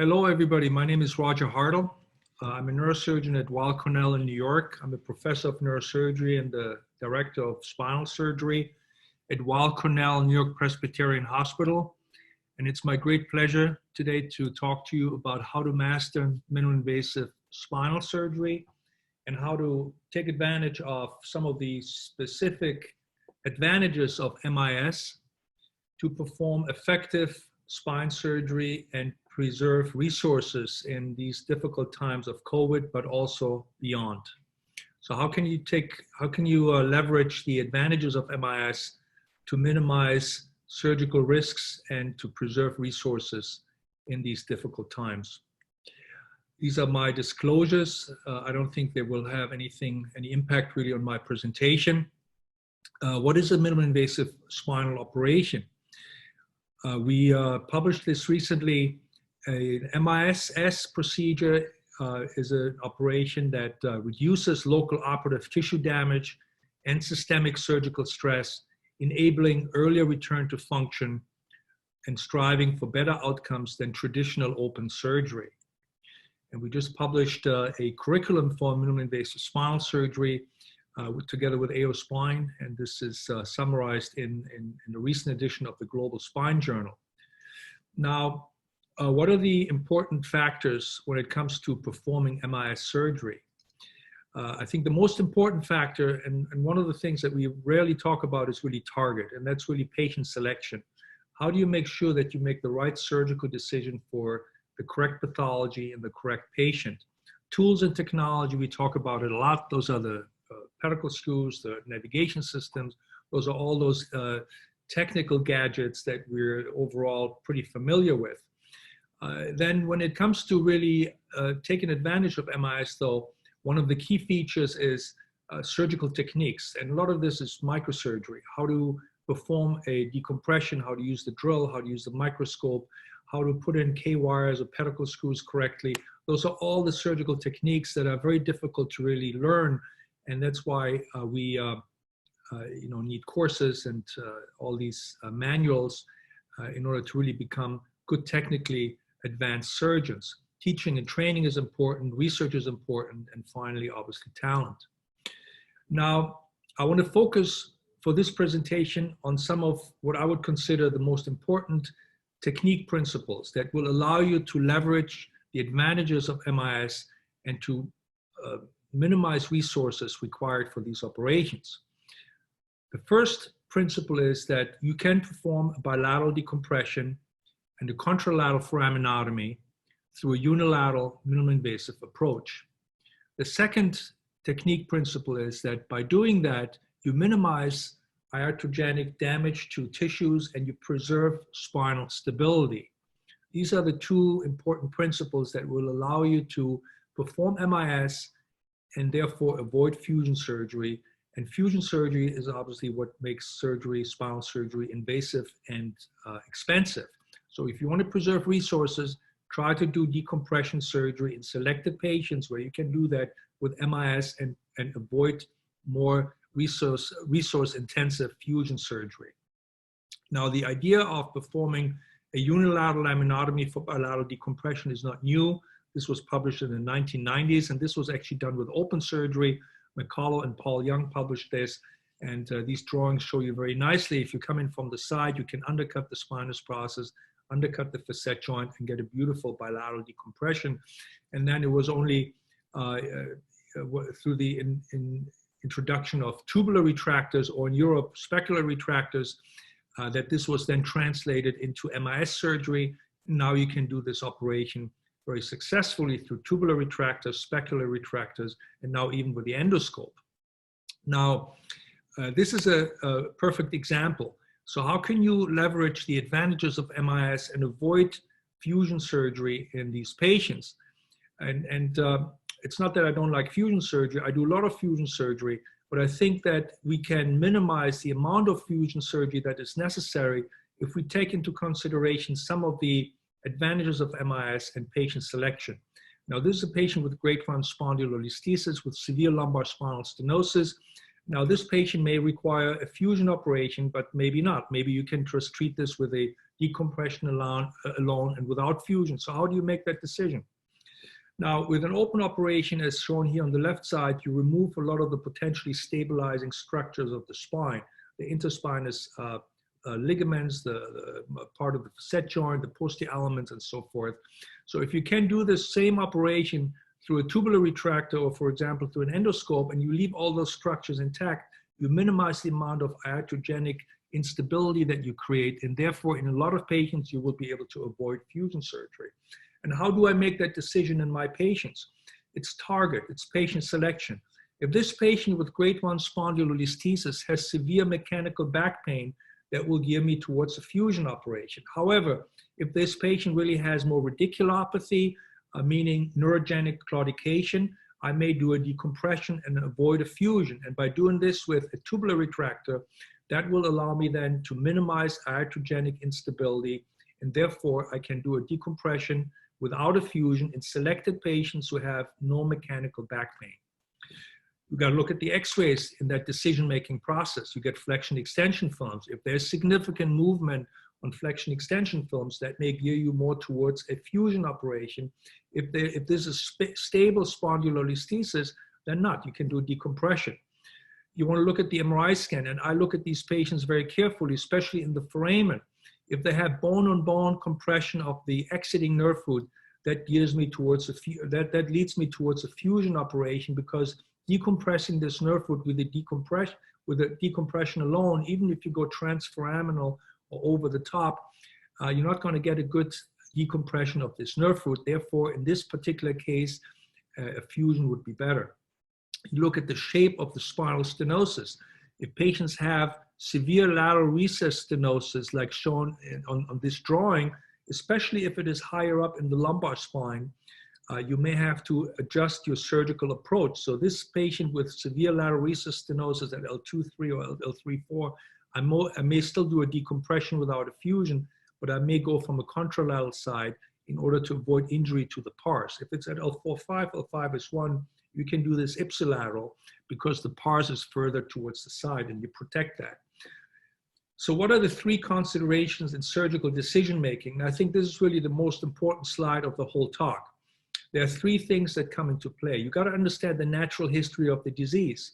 Hello, everybody. My name is Roger Härtl. I'm a neurosurgeon at Weill Cornell in New York. I'm a professor of neurosurgery and the director of spinal surgery at Weill Cornell NewYork-Presbyterian Hospital. And it's my great pleasure today to talk to you about how to master minimally invasive spinal surgery and how to take advantage of some of the specific advantages of MIS to perform effective spine surgery and preserve resources in these difficult times of COVID, but also beyond. So how can you leverage the advantages of MIS to minimize surgical risks and to preserve resources in these difficult times? These are my disclosures. I don't think they will have any impact really on my presentation. What is a minimally invasive spinal operation? We published this recently. A MIS procedure is an operation that reduces local operative tissue damage and systemic surgical stress, enabling earlier return to function and striving for better outcomes than traditional open surgery. And we just published a curriculum for minimally invasive spinal surgery together with AO Spine, and this is summarized in the recent edition of the Global Spine Journal. Now, what are the important factors when it comes to performing MIS surgery? I think the most important factor, and one of the things that we rarely talk about, is really target, and that's really patient selection. How do you make sure that you make the right surgical decision for the correct pathology and the correct patient? Tools and technology, we talk about it a lot. Those are the pedicle screws, the navigation systems. Those are all those technical gadgets that we're overall pretty familiar with. Then when it comes to really taking advantage of MIS, though, one of the key features is surgical techniques. And a lot of this is microsurgery, how to perform a decompression, how to use the drill, how to use the microscope, how to put in K-wires or pedicle screws correctly. Those are all the surgical techniques that are very difficult to really learn. And that's why we need courses and all these manuals in order to really become good technically advanced surgeons. Teaching and training is important, research is important, and finally, obviously, talent. Now, I want to focus for this presentation on some of what I would consider the most important technique principles that will allow you to leverage the advantages of MIS and to minimize resources required for these operations. The first principle is that you can perform a bilateral decompression and a contralateral foraminotomy through a unilateral minimally invasive approach. The second technique principle is that by doing that, you minimize iatrogenic damage to tissues and you preserve spinal stability. These are the two important principles that will allow you to perform MIS and therefore avoid fusion surgery. And fusion surgery is obviously what makes surgery, spinal surgery, invasive and expensive. So if you want to preserve resources, try to do decompression surgery in selected patients where you can do that with MIS and avoid more resource-intensive fusion surgery. Now, the idea of performing a unilateral laminotomy for bilateral decompression is not new. This was published in the 1990s, and this was actually done with open surgery. McCullough and Paul Young published this, and these drawings show you very nicely. If you come in from the side, you can undercut the spinous process, undercut the facet joint, and get a beautiful bilateral decompression. And then it was only through the introduction of tubular retractors, or in Europe, specular retractors, that this was then translated into MIS surgery. Now you can do this operation very successfully through tubular retractors, specular retractors, and now even with the endoscope. Now, this is a perfect example. So how can you leverage the advantages of MIS and avoid fusion surgery in these patients? And it's not that I don't like fusion surgery. I do a lot of fusion surgery, but I think that we can minimize the amount of fusion surgery that is necessary if we take into consideration some of the advantages of MIS and patient selection. Now, this is a patient with grade 1 spondylolisthesis with severe lumbar spinal stenosis. Now, this patient may require a fusion operation, but maybe not. Maybe you can just treat this with a decompression alone and without fusion. So how do you make that decision? Now, with an open operation, as shown here on the left side, you remove a lot of the potentially stabilizing structures of the spine, the interspinous ligaments, the part of the facet joint, the posterior elements, and so forth. So if you can do this same operation through a tubular retractor, or for example, through an endoscope, and you leave all those structures intact, you minimize the amount of iatrogenic instability that you create, and therefore in a lot of patients, you will be able to avoid fusion surgery. And how do I make that decision in my patients? It's target, it's patient selection. If this patient with grade 1 spondylolisthesis has severe mechanical back pain, that will gear me towards a fusion operation. However, if this patient really has more radiculopathy, meaning neurogenic claudication, I may do a decompression and avoid a fusion. And by doing this with a tubular retractor, that will allow me then to minimize iatrogenic instability, and therefore I can do a decompression without a fusion in selected patients who have no mechanical back pain. You've got to look at the x-rays in that decision-making process. You get flexion extension films. If there's significant movement on flexion extension films, that may gear you more towards a fusion operation. If there's a stable spondylolisthesis, then not. You can do a decompression. You want to look at the MRI scan, and I look at these patients very carefully, especially in the foramen. If they have bone-on-bone compression of the exiting nerve root, that gears me towards that leads me towards a fusion operation, because decompressing this nerve root with a decompression alone, even if you go transforaminal or over the top, you're not going to get a good decompression of this nerve root. Therefore, in this particular case, a fusion would be better. You look at the shape of the spinal stenosis. If patients have severe lateral recess stenosis, like shown on this drawing, especially if it is higher up in the lumbar spine, you may have to adjust your surgical approach. So this patient with severe lateral recess stenosis at L2-3 or L3-4, I may still do a decompression without a fusion, but I may go from a contralateral side in order to avoid injury to the pars. If it's at L4-5, L5S1, you can do this ipsilateral because the pars is further towards the side and you protect that. So what are the three considerations in surgical decision-making? And I think this is really the most important slide of the whole talk. There are three things that come into play. You got to understand the natural history of the disease.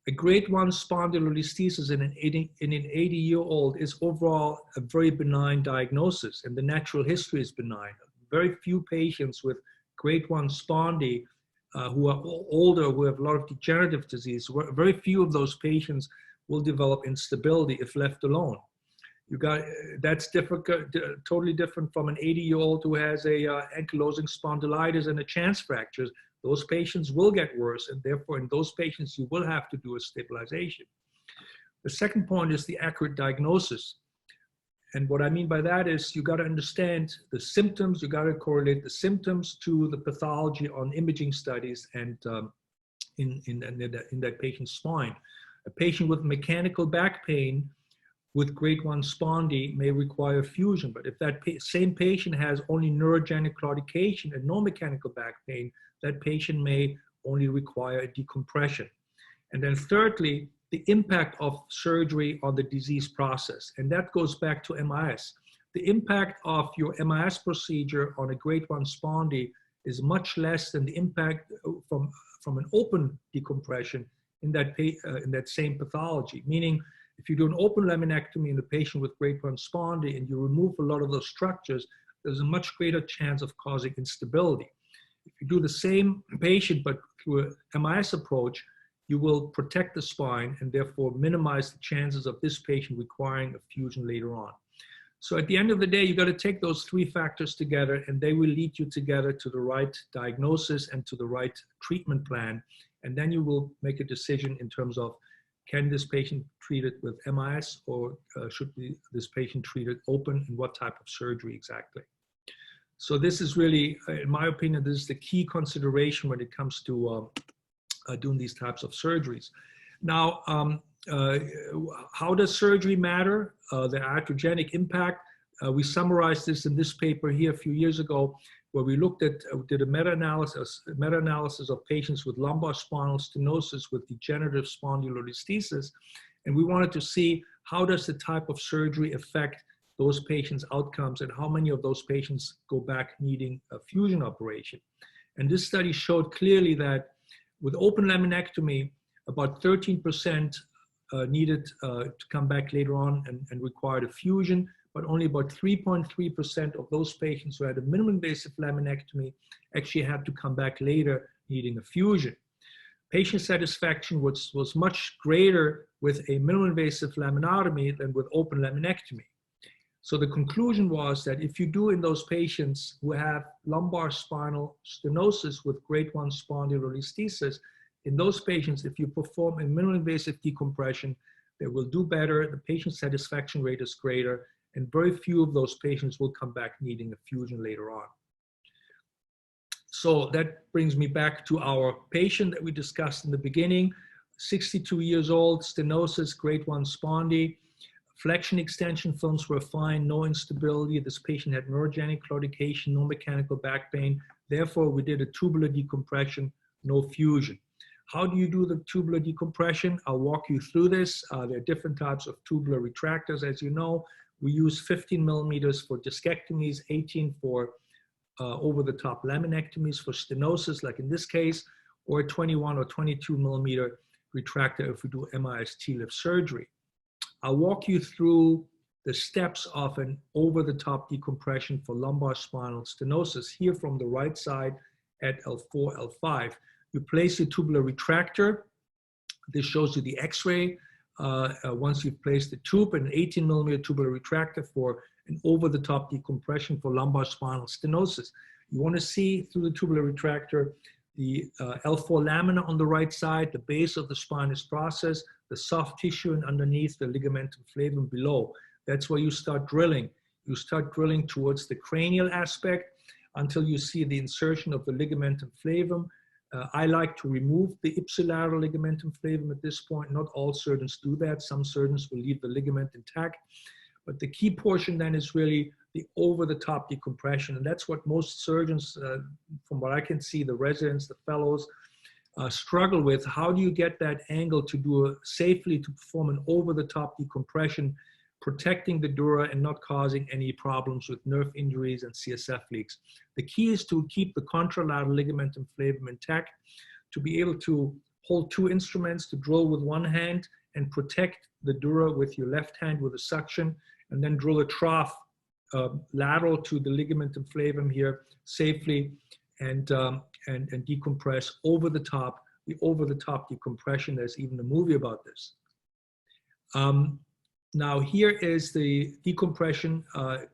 A grade 1 spondylolisthesis in an 80-year-old is overall a very benign diagnosis, and the natural history is benign. Very few patients with grade 1 spondy who are older, who have a lot of degenerative disease, very few of those patients will develop instability if left alone. That's totally different from an 80-year-old who has a ankylosing spondylitis and a chance fractures. Those patients will get worse, and therefore in those patients you will have to do a stabilization. The second point is the accurate diagnosis. And what I mean by that is you got to understand the symptoms, you got to correlate the symptoms to the pathology on imaging studies and in that patient's spine. A patient with mechanical back pain with grade 1 spondy may require fusion, but if that same patient has only neurogenic claudication and no mechanical back pain, that patient may only require a decompression. And then thirdly, the impact of surgery on the disease process. And that goes back to MIS. The impact of your MIS procedure on a grade 1 spondy is much less than the impact from an open decompression in that same pathology. Meaning, if you do an open laminectomy in a patient with grade 1 spondy and you remove a lot of those structures, there's a much greater chance of causing instability. If you do the same patient but through a MIS approach, you will protect the spine and therefore minimize the chances of this patient requiring a fusion later on. So at the end of the day, you got to take those three factors together, and they will lead you together to the right diagnosis and to the right treatment plan. And then you will make a decision in terms of, can this patient treated with MIS or should this patient treated open, and what type of surgery exactly? So this is really, in my opinion, this is the key consideration when it comes to doing these types of surgeries. Now, how does surgery matter? The iatrogenic impact. We summarized this in this paper here a few years ago, where we looked at, did a meta-analysis of patients with lumbar spinal stenosis with degenerative spondylolisthesis, and we wanted to see how does the type of surgery affect those patients' outcomes and how many of those patients go back needing a fusion operation. And this study showed clearly that with open laminectomy, about 13% needed to come back later on and required a fusion, but only about 3.3% of those patients who had a minimally invasive laminectomy actually had to come back later needing a fusion. Patient satisfaction was much greater with a minimally invasive laminotomy than with open laminectomy. So the conclusion was that if you do in those patients who have lumbar spinal stenosis with grade 1 spondylolisthesis, in those patients, if you perform a minimally invasive decompression, they will do better, the patient satisfaction rate is greater, and very few of those patients will come back needing a fusion later on. So that brings me back to our patient that we discussed in the beginning, 62 years old, stenosis, grade 1 spondy, flexion extension films were fine, no instability. This patient had neurogenic claudication, no mechanical back pain. Therefore, we did a tubular decompression, no fusion. How do you do the tubular decompression? I'll walk you through this. There are different types of tubular retractors, as you know. We use 15 millimeters for discectomies, 18 for over-the-top laminectomies for stenosis, like in this case, or 21 or 22 millimeter retractor if we do MIS TLIF surgery. I'll walk you through the steps of an over-the-top decompression for lumbar spinal stenosis. Here from the right side at L4, L5, you place your tubular retractor. This shows you the X-ray. Once you've placed the tube, an 18 millimeter tubular retractor for an over-the-top decompression for lumbar spinal stenosis. You want to see through the tubular retractor the L4 lamina on the right side, the base of the spinous process, the soft tissue, and underneath the ligamentum flavum below. That's where you start drilling. You start drilling towards the cranial aspect until you see the insertion of the ligamentum flavum. I like to remove the ipsilateral ligamentum flavum at this point. Not all surgeons do that. Some surgeons will leave the ligament intact. But the key portion then is really the over-the-top decompression. And that's what most surgeons, from what I can see, the residents, the fellows, struggle with. How do you get that angle to do safely to perform an over-the-top decompression, protecting the dura and not causing any problems with nerve injuries and CSF leaks? The key is to keep the contralateral ligamentum flavum intact, to be able to hold two instruments, to drill with one hand and protect the dura with your left hand with a suction, and then drill a trough lateral to the ligamentum flavum here safely and decompress over the top, the over-the-top decompression. There's even a movie about this. Now here is the decompression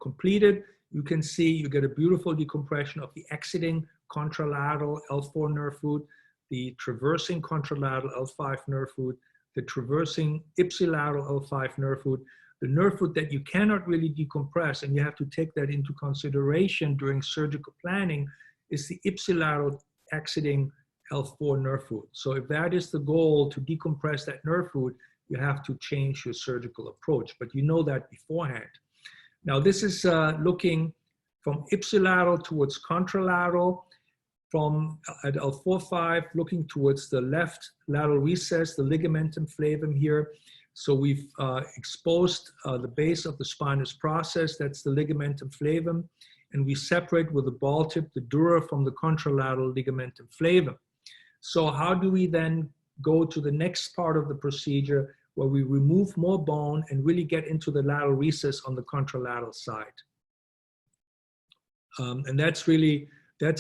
completed. You can see you get a beautiful decompression of the exiting contralateral L4 nerve root, the traversing contralateral L5 nerve root, the traversing ipsilateral L5 nerve root. The nerve root that you cannot really decompress, and you have to take that into consideration during surgical planning, is the ipsilateral exiting L4 nerve root. So if that is the goal, to decompress that nerve root, you have to change your surgical approach, but you know that beforehand. Now this is looking from ipsilateral towards contralateral, from at L4-5 looking towards the left lateral recess, the ligamentum flavum here. So we've exposed the base of the spinous process, that's the ligamentum flavum, and we separate with a ball tip the dura from the contralateral ligamentum flavum. So how do we then go to the next part of the procedure where we remove more bone and really get into the lateral recess on the contralateral side? And that's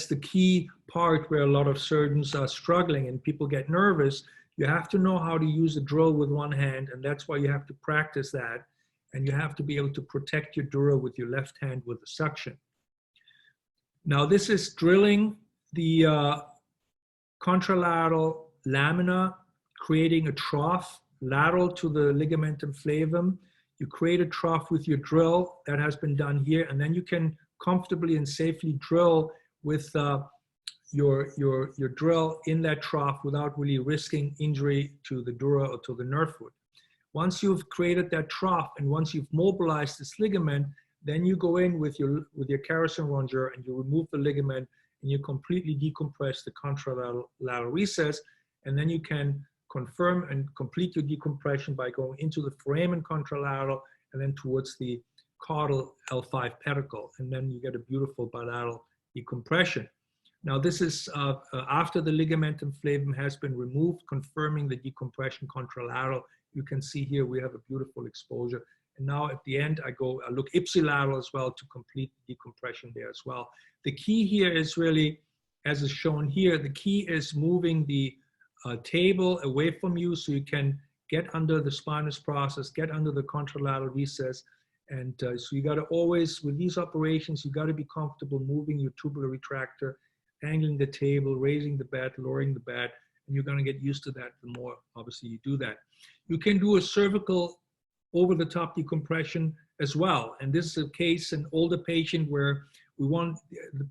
the key part where a lot of surgeons are struggling and people get nervous. You have to know how to use a drill with one hand, and that's why you have to practice that. And you have to be able to protect your dura with your left hand with the suction. Now this is drilling the contralateral lamina, creating a trough lateral to the ligamentum flavum. You create a trough with your drill. That has been done here, and then you can comfortably and safely drill with your drill in that trough without really risking injury to the dura or to the nerve root. Once you've created that trough and once you've mobilized this ligament, then you go in with your Carrison rongeur and you remove the ligament and you completely decompress the contralateral recess, and then you can confirm and complete your decompression by going into the foramen contralateral and then towards the caudal L5 pedicle, and then you get a beautiful bilateral decompression. Now this is after the ligamentum flavum has been removed, confirming the decompression contralateral. You can see here we have a beautiful exposure. And now at the end, I look ipsilateral as well to complete the decompression there as well. The key here is really, as is shown here, the key is moving the table away from you so you can get under the spinous process, get under the contralateral recess. And so you got to always, with these operations, you got to be comfortable moving your tubular retractor, angling the table, raising the bed, lowering the bed, and you're going to get used to that the more, obviously, you do that. You can do a cervical over-the-top decompression as well. And this is a case, an older patient where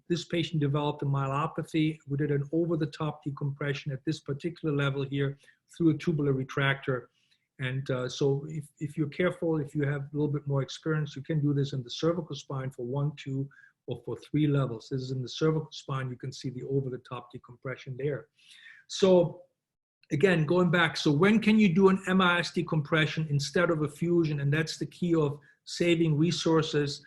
this patient developed a myelopathy. We did an over-the-top decompression at this particular level here through a tubular retractor. And so if you're careful, if you have a little bit more experience, you can do this in the cervical spine for 1, 2, or for 3 levels. This is in the cervical spine. You can see the over-the-top decompression there. So again, going back, so when can you do an MIS decompression instead of a fusion? And that's the key of saving resources.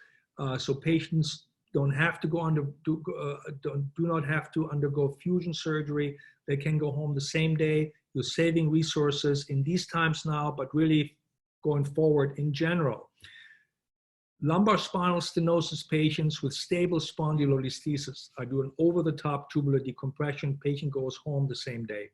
So patients don't have to go do not have to undergo fusion surgery. They can go home the same day. You're saving resources in these times now, but really going forward in general. Lumbar spinal stenosis patients with stable spondylolisthesis. I do an over-the-top tubular decompression. Patient goes home the same day.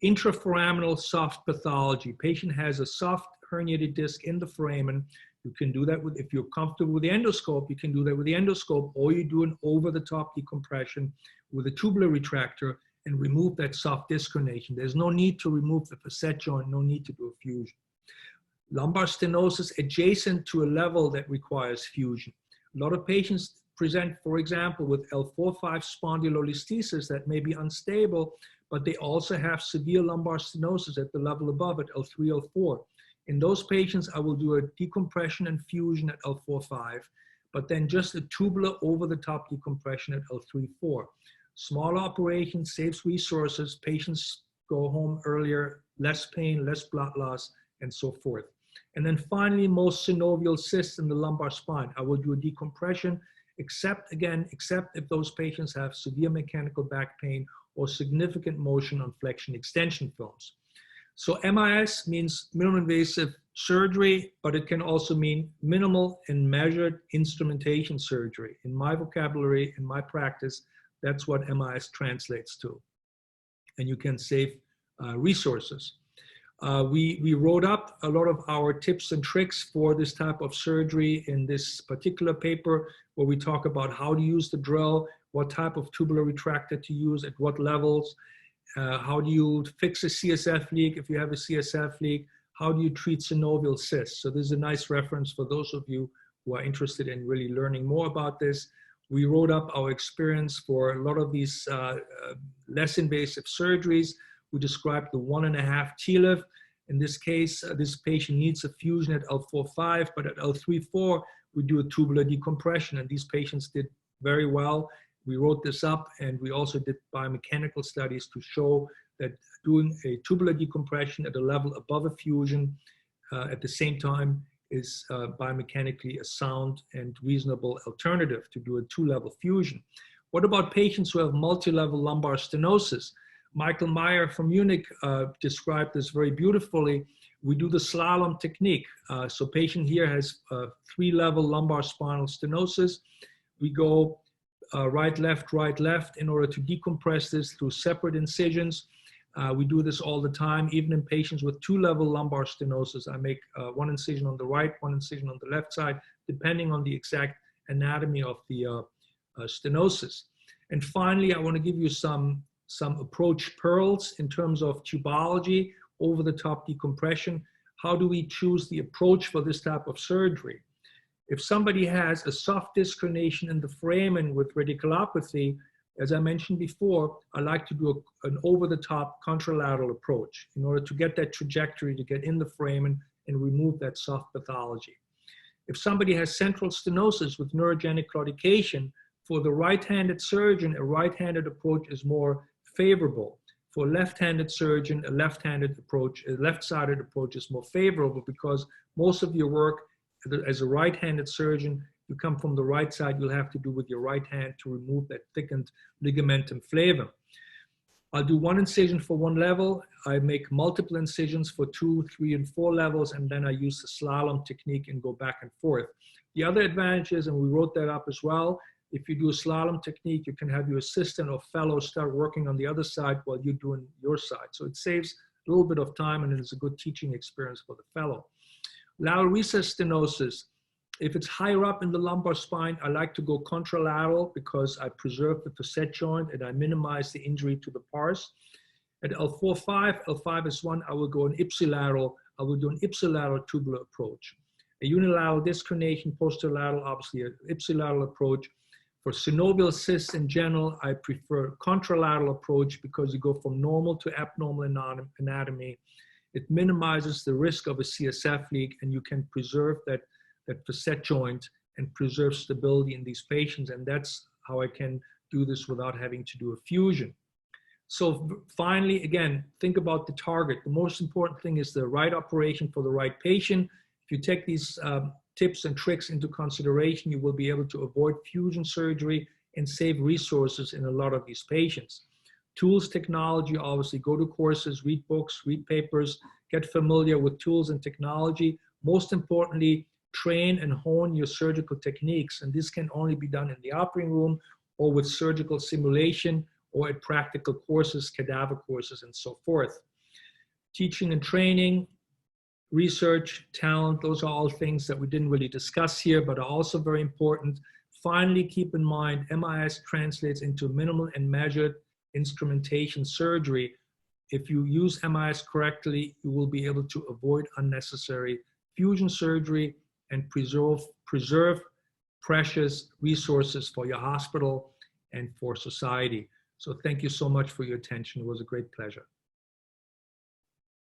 Intraforaminal soft pathology. Patient has a soft herniated disc in the foramen. You can do that if you're comfortable with the endoscope, you can do that with the endoscope, or you do an over-the-top decompression with a tubular retractor and remove that soft disc herniation. There's no need to remove the facet joint, no need to do a fusion. Lumbar stenosis adjacent to a level that requires fusion. A lot of patients present, for example, with L4-5 spondylolisthesis that may be unstable, but they also have severe lumbar stenosis at the level above at L3, L4. In those patients, I will do a decompression and fusion at L4-5, but then just a tubular over-the-top decompression at L3-4. Smaller operation saves resources, patients go home earlier, less pain, less blood loss, and so forth. And then finally, most synovial cysts in the lumbar spine. I will do a decompression, except if those patients have severe mechanical back pain or significant motion on flexion extension films. So MIS means minimally invasive surgery, but it can also mean minimal and measured instrumentation surgery. In my vocabulary, in my practice, that's what MIS translates to. And you can save resources. We wrote up a lot of our tips and tricks for this type of surgery in this particular paper, where we talk about how to use the drill, what type of tubular retractor to use, at what levels, how do you fix a CSF leak if you have a CSF leak, how do you treat synovial cysts. So this is a nice reference for those of you who are interested in really learning more about this. We wrote up our experience for a lot of these less invasive surgeries. We described the 1.5 TLIF. In this case, this patient needs a fusion at L4-5, but at L3-4, we do a tubular decompression, and these patients did very well. We wrote this up, and we also did biomechanical studies to show that doing a tubular decompression at a level above a fusion at the same time is biomechanically a sound and reasonable alternative to do a 2-level fusion. What about patients who have multi-level lumbar stenosis? Michael Meyer from Munich described this very beautifully. We do the slalom technique. So patient here has 3-level lumbar spinal stenosis. We go right, left in order to decompress this through separate incisions. We do this all the time, even in patients with 2-level lumbar stenosis. I make 1 incision on the right, 1 incision on the left side, depending on the exact anatomy of the stenosis. And finally, I want to give you some approach pearls in terms of tubology, over-the-top decompression. How do we choose the approach for this type of surgery? If somebody has a soft disc herniation in the foramen with radiculopathy, as I mentioned before, I like to do an over-the-top contralateral approach in order to get that trajectory to get in the foramen and remove that soft pathology. If somebody has central stenosis with neurogenic claudication, for the right-handed surgeon, a right-handed approach is more favorable. For a left-handed surgeon, a left-handed approach, a left-sided approach is more favorable because most of your work as a right-handed surgeon, you come from the right side, you'll have to do with your right hand to remove that thickened ligamentum flavum. I'll do one incision for one level. I make multiple incisions for 2, 3, and 4 levels, and then I use the slalom technique and go back and forth. The other advantage is, and we wrote that up as well, if you do a slalom technique, you can have your assistant or fellow start working on the other side while you're doing your side. So it saves a little bit of time, and it's a good teaching experience for the fellow. Lateral recess stenosis. If it's higher up in the lumbar spine, I like to go contralateral because I preserve the facet joint and I minimize the injury to the pars. At L4-5, L5 is 1, I will go an ipsilateral. I will do an ipsilateral tubular approach. A unilateral disc herniation, posterolateral, obviously an ipsilateral approach. For synovial cysts in general, I prefer contralateral approach because you go from normal to abnormal anatomy. It minimizes the risk of a CSF leak, and you can preserve that facet joint and preserve stability in these patients. And that's how I can do this without having to do a fusion. So finally, again, think about the target. The most important thing is the right operation for the right patient. If you take these tips and tricks into consideration, you will be able to avoid fusion surgery and save resources in a lot of these patients. Tools, technology, obviously go to courses, read books, read papers, get familiar with tools and technology. Most importantly, train and hone your surgical techniques. And this can only be done in the operating room or with surgical simulation or at practical courses, cadaver courses, and so forth. Teaching and training, research, talent, those are all things that we didn't really discuss here, but are also very important. Finally, keep in mind, MIS translates into minimal and measured instrumentation surgery. If you use MIS correctly, you will be able to avoid unnecessary fusion surgery and preserve precious resources for your hospital and for society. So thank you so much for your attention. It was a great pleasure.